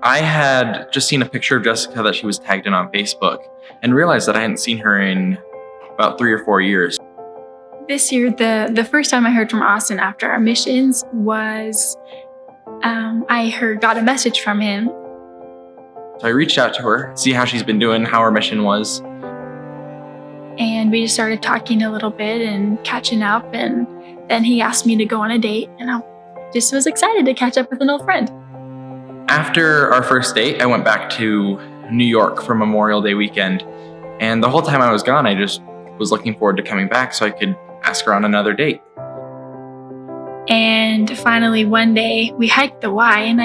I had just seen a picture of Jessica that she was tagged in on Facebook and realized that I hadn't seen her in about 3 or 4 years. This year, the first time I heard from Austin after our missions was got a message from him. So I reached out to her, see how she's been doing, how her mission was. And we just started talking a little bit and catching up. And then he asked me to go on a date. And I just was excited to catch up with an old friend. After our first date, I went back to New York for Memorial Day weekend. And the whole time I was gone, I just was looking forward to coming back so I could ask her on another date. And finally, one day, we hiked the Y. And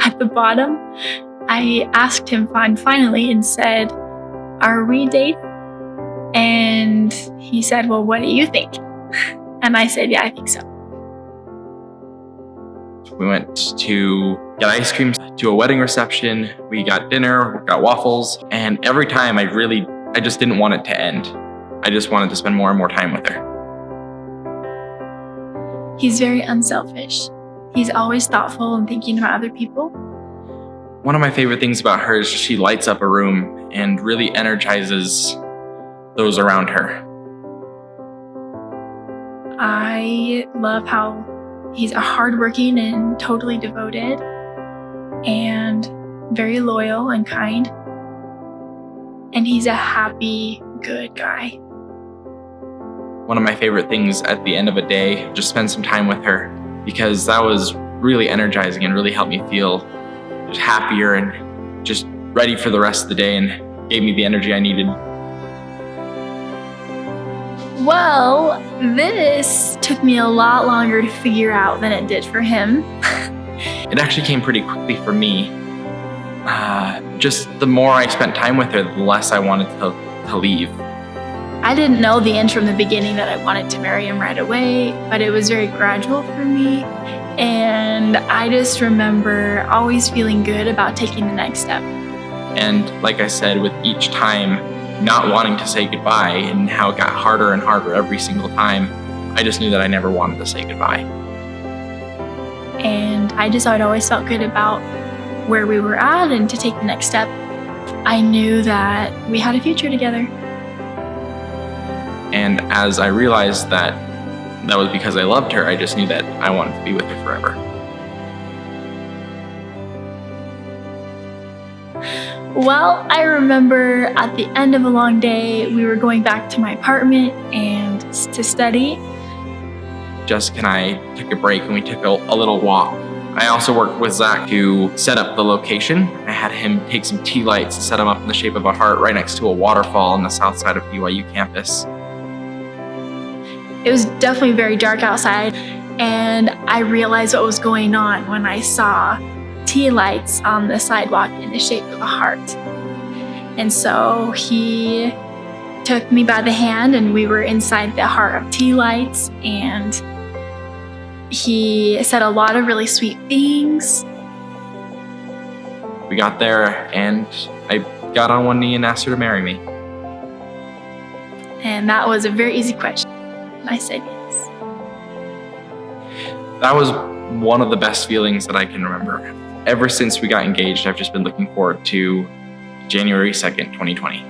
at the bottom, I asked him finally and said, "Are we dating?" And he said, "Well, what do you think?" And I said, "Yeah, I think so." We went to get ice cream to a wedding reception. We got dinner, we got waffles. And every time I just didn't want it to end. I just wanted to spend more and more time with her. He's very unselfish. He's always thoughtful and thinking about other people. One of my favorite things about her is she lights up a room and really energizes those around her. I love how he's a hardworking and totally devoted and very loyal and kind. And he's a happy, good guy. One of my favorite things at the end of a day, just spend some time with her, because that was really energizing and really helped me feel just happier and just ready for the rest of the day and gave me the energy I needed. Well, this took me a lot longer to figure out than it did for him. It actually came pretty quickly for me. Just the more I spent time with her, the less I wanted to leave. I didn't know the end from the beginning that I wanted to marry him right away, but it was very gradual for me. And I just remember always feeling good about taking the next step. And like I said, with each time not wanting to say goodbye and how it got harder and harder every single time, I just knew that I never wanted to say goodbye. And I'd always felt good about where we were at and to take the next step. I knew that we had a future together. And as I realized that was because I loved her, I just knew that I wanted to be with her forever. Well, I remember at the end of a long day, we were going back to my apartment and to study. Jessica and I took a break and we took a little walk. I also worked with Zach to set up the location. I had him take some tea lights and set them up in the shape of a heart right next to a waterfall on the south side of BYU campus. It was definitely very dark outside, and I realized what was going on when I saw tea lights on the sidewalk in the shape of a heart. And so he took me by the hand and we were inside the heart of tea lights, and he said a lot of really sweet things. We got there and I got on one knee and asked her to marry me. And that was a very easy question. I said yes. That was one of the best feelings that I can remember. Ever since we got engaged, I've just been looking forward to January 2nd, 2020.